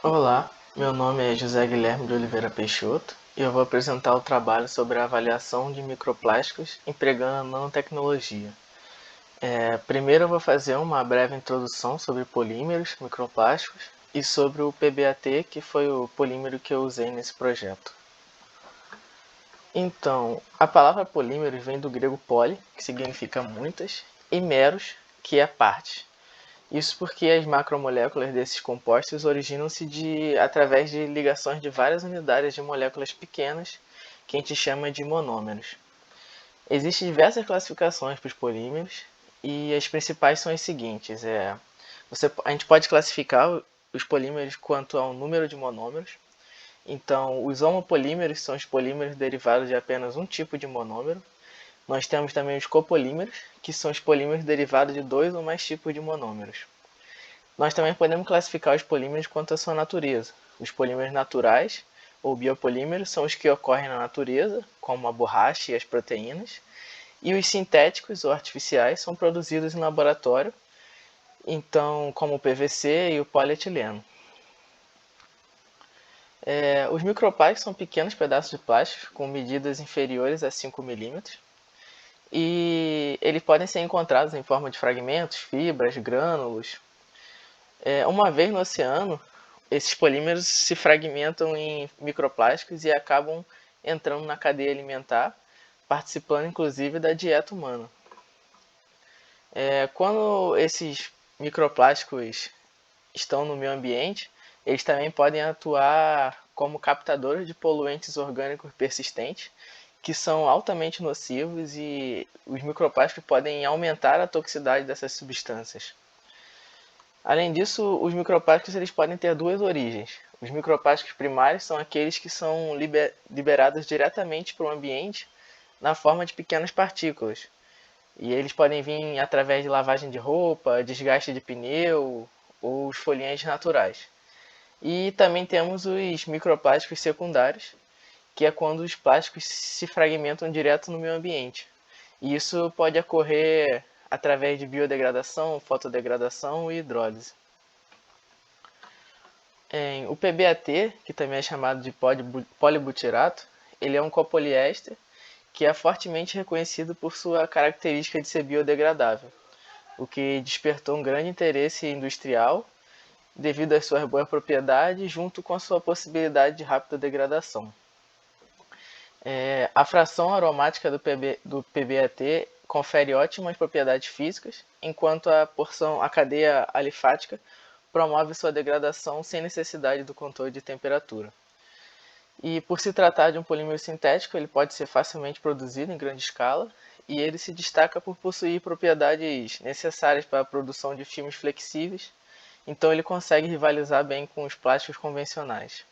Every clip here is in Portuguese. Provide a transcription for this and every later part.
Olá, meu nome é José Guilherme de Oliveira Peixoto e eu vou apresentar o trabalho sobre a avaliação de microplásticos empregando nanotecnologia. Primeiro eu vou fazer uma breve introdução sobre polímeros, microplásticos e sobre o PBAT, que foi o polímero que eu usei nesse projeto. Então, a palavra polímeros vem do grego poly, que significa muitas, e meros, que é parte. Isso porque as macromoléculas desses compostos originam-se através de ligações de várias unidades de moléculas pequenas, que a gente chama de monômeros. Existem diversas classificações para os polímeros, e as principais são as seguintes. A gente pode classificar os polímeros quanto ao número de monômeros. Então, os homopolímeros são os polímeros derivados de apenas um tipo de monômero. Nós temos também os copolímeros, que são os polímeros derivados de dois ou mais tipos de monômeros. Nós também podemos classificar os polímeros quanto à sua natureza. Os polímeros naturais, ou biopolímeros, são os que ocorrem na natureza, como a borracha e as proteínas. E os sintéticos ou artificiais são produzidos em laboratório, então, como o PVC e o polietileno. Os microplásticos são pequenos pedaços de plástico com medidas inferiores a 5 milímetros. E eles podem ser encontrados em forma de fragmentos, fibras, grânulos. Uma vez no oceano, esses polímeros se fragmentam em microplásticos e acabam entrando na cadeia alimentar, participando inclusive da dieta humana. Quando esses microplásticos estão no meio ambiente, eles também podem atuar como captadores de poluentes orgânicos persistentes, que são altamente nocivos, e os microplásticos podem aumentar a toxicidade dessas substâncias. Além disso, os microplásticos eles podem ter duas origens. Os microplásticos primários são aqueles que são liberados diretamente para o ambiente na forma de pequenas partículas. E eles podem vir através de lavagem de roupa, desgaste de pneu ou esfoliantes naturais. E também temos os microplásticos secundários, que é quando os plásticos se fragmentam direto no meio ambiente. E isso pode ocorrer através de biodegradação, fotodegradação e hidrólise. O PBAT, que também é chamado de polibutirato, ele é um copoliéster que é fortemente reconhecido por sua característica de ser biodegradável, o que despertou um grande interesse industrial devido às suas boas propriedades, junto com a sua possibilidade de rápida degradação. A fração aromática do PBAT confere ótimas propriedades físicas, enquanto a cadeia alifática promove sua degradação sem necessidade do controle de temperatura. E por se tratar de um polímero sintético, ele pode ser facilmente produzido em grande escala, e ele se destaca por possuir propriedades necessárias para a produção de filmes flexíveis, então ele consegue rivalizar bem com os plásticos convencionais.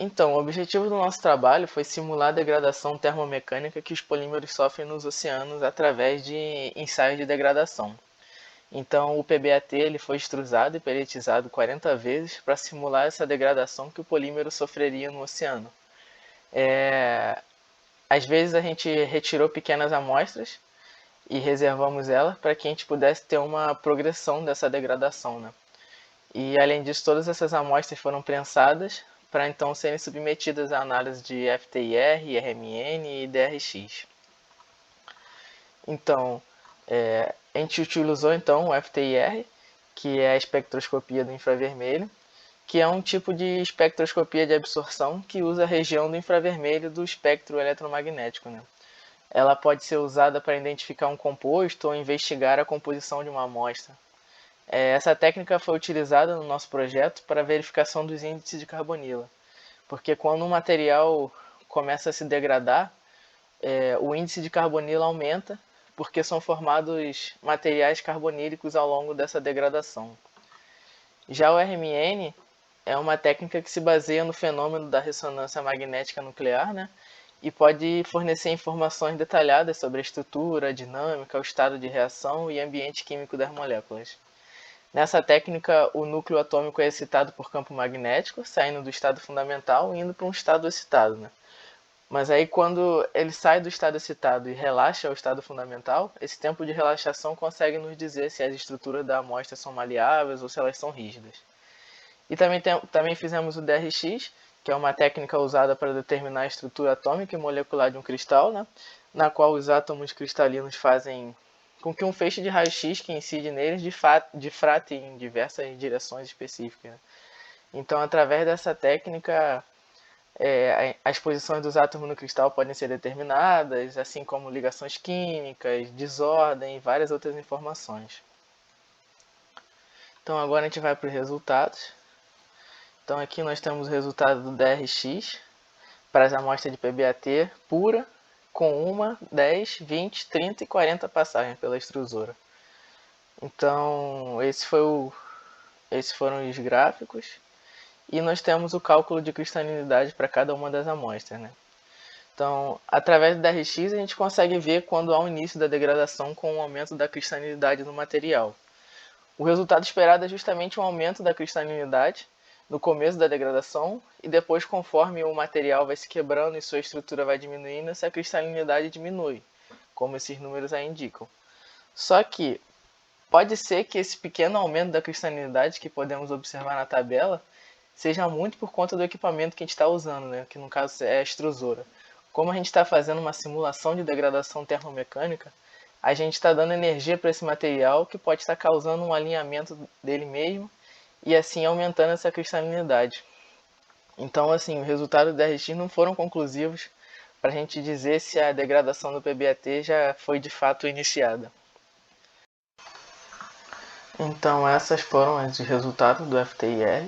Então, o objetivo do nosso trabalho foi simular a degradação termomecânica que os polímeros sofrem nos oceanos através de ensaios de degradação. Então, o PBAT ele foi extrusado e pelletizado 40 vezes para simular essa degradação que o polímero sofreria no oceano. Às vezes a gente retirou pequenas amostras e reservamos elas para que a gente pudesse ter uma progressão dessa degradação, né? E além disso, todas essas amostras foram prensadas para então serem submetidas à análise de FTIR, RMN e DRX. Então, a gente utilizou então o FTIR, que é a espectroscopia do infravermelho, que é um tipo de espectroscopia de absorção que usa a região do infravermelho do espectro eletromagnético, né? Ela pode ser usada para identificar um composto ou investigar a composição de uma amostra. Essa técnica foi utilizada no nosso projeto para a verificação dos índices de carbonila, porque quando um material começa a se degradar, o índice de carbonila aumenta, porque são formados materiais carbonílicos ao longo dessa degradação. Já o RMN é uma técnica que se baseia no fenômeno da ressonância magnética nuclear, né? E pode fornecer informações detalhadas sobre a estrutura, a dinâmica, o estado de reação e ambiente químico das moléculas. Nessa técnica, o núcleo atômico é excitado por campo magnético, saindo do estado fundamental e indo para um estado excitado, né? Mas aí quando ele sai do estado excitado e relaxa ao estado fundamental, esse tempo de relaxação consegue nos dizer se as estruturas da amostra são maleáveis ou se elas são rígidas. E também fizemos o DRX, que é uma técnica usada para determinar a estrutura atômica e molecular de um cristal, né? Na qual os átomos cristalinos fazem com que um feixe de raio-x que incide neles difrate em diversas direções específicas, né? Então, através dessa técnica, as posições dos átomos no cristal podem ser determinadas, assim como ligações químicas, desordem e várias outras informações. Então, agora a gente vai para os resultados. Então, aqui nós temos o resultado do DRX para as amostras de PBAT pura, com 1, 10, 20, 30 e 40 passagens pela extrusora. Então, esses foram os gráficos. E nós temos o cálculo de cristalinidade para cada uma das amostras, né? Então, através do DRX, a gente consegue ver quando há um início da degradação com o aumento da cristalinidade do material. O resultado esperado é justamente um aumento da cristalinidade no começo da degradação e depois, conforme o material vai se quebrando e sua estrutura vai diminuindo, essa cristalinidade diminui, como esses números aí indicam. Só que pode ser que esse pequeno aumento da cristalinidade que podemos observar na tabela seja muito por conta do equipamento que a gente está usando, né? Que no caso é a extrusora. Como a gente está fazendo uma simulação de degradação termomecânica, a gente está dando energia para esse material que pode estar causando um alinhamento dele mesmo e assim aumentando essa cristalinidade. Então, assim, os resultados do DRX não foram conclusivos para a gente dizer se a degradação do PBAT já foi de fato iniciada. Então, essas foram os resultados do FTIR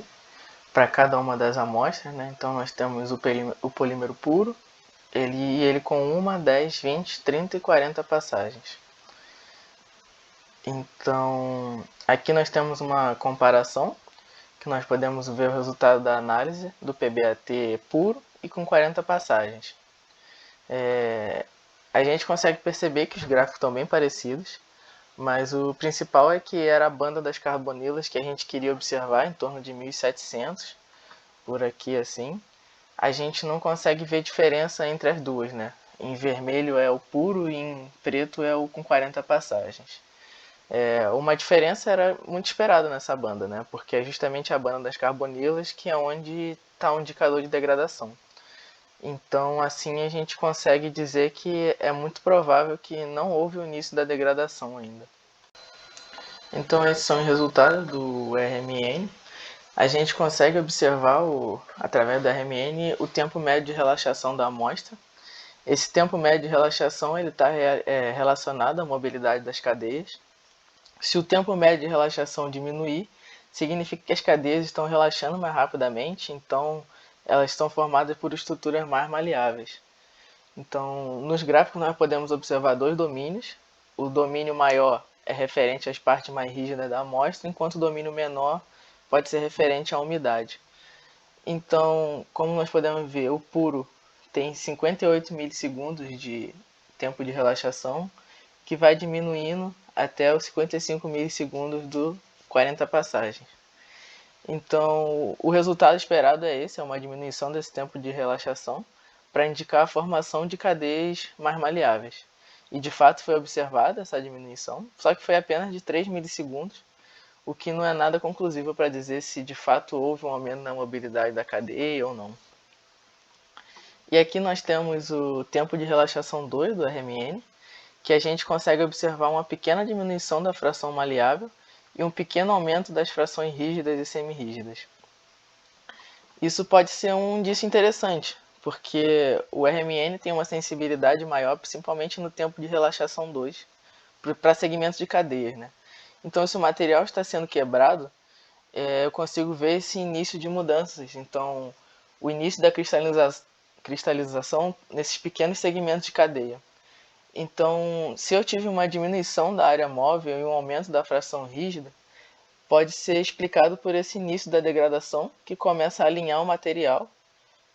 para cada uma das amostras, né? Então, nós temos o polímero puro, ele com 1, 10, 20, 30 e 40 passagens. Então, aqui nós temos uma comparação, que nós podemos ver o resultado da análise do PBAT puro e com 40 passagens. A gente consegue perceber que os gráficos estão bem parecidos, mas o principal é que era a banda das carbonilas que a gente queria observar, em torno de 1700, por aqui assim. A gente não consegue ver diferença entre as duas, né? Em vermelho é o puro e em preto é o com 40 passagens. Uma diferença era muito esperada nessa banda, né? Porque é justamente a banda das carbonilas que é onde está o indicador de degradação. Então, assim a gente consegue dizer que é muito provável que não houve o início da degradação ainda. Então, esses são os resultados do RMN. A gente consegue observar, através do RMN, o tempo médio de relaxação da amostra. Esse tempo médio de relaxação está relacionado à mobilidade das cadeias. Se o tempo médio de relaxação diminuir, significa que as cadeias estão relaxando mais rapidamente, então elas estão formadas por estruturas mais maleáveis. Então, nos gráficos nós podemos observar dois domínios. O domínio maior é referente às partes mais rígidas da amostra, enquanto o domínio menor pode ser referente à umidade. Então, como nós podemos ver, o puro tem 58 milissegundos de tempo de relaxação, que vai diminuindo até os 55 milissegundos do 40 passagens. Então, o resultado esperado é esse, é uma diminuição desse tempo de relaxação para indicar a formação de cadeias mais maleáveis. E de fato foi observada essa diminuição, só que foi apenas de 3 milissegundos, o que não é nada conclusivo para dizer se de fato houve um aumento na mobilidade da cadeia ou não. E aqui nós temos o tempo de relaxação 2 do RMN, que a gente consegue observar uma pequena diminuição da fração maleável e um pequeno aumento das frações rígidas e semirrígidas. Isso pode ser um indício interessante, porque o RMN tem uma sensibilidade maior, principalmente no tempo de relaxação 2, para segmentos de cadeias, né? Então, se o material está sendo quebrado, eu consigo ver esse início de mudanças. Então, o início da cristalização nesses pequenos segmentos de cadeia. Então, se eu tive uma diminuição da área móvel e um aumento da fração rígida, pode ser explicado por esse início da degradação que começa a alinhar o material.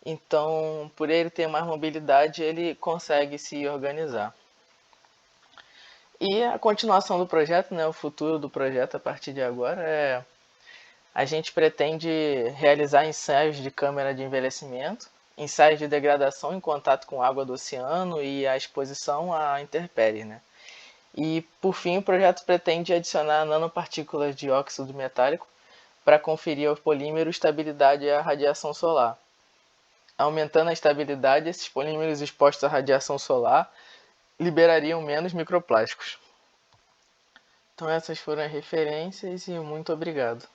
Então, por ele ter mais mobilidade, ele consegue se organizar. E a continuação do projeto, né, o futuro do projeto a partir de agora a gente pretende realizar ensaios de câmara de envelhecimento, ensaios de degradação em contato com água do oceano e a exposição a intempéries, né? E, por fim, o projeto pretende adicionar nanopartículas de óxido metálico para conferir ao polímero estabilidade à radiação solar. Aumentando a estabilidade, esses polímeros expostos à radiação solar liberariam menos microplásticos. Então essas foram as referências e muito obrigado.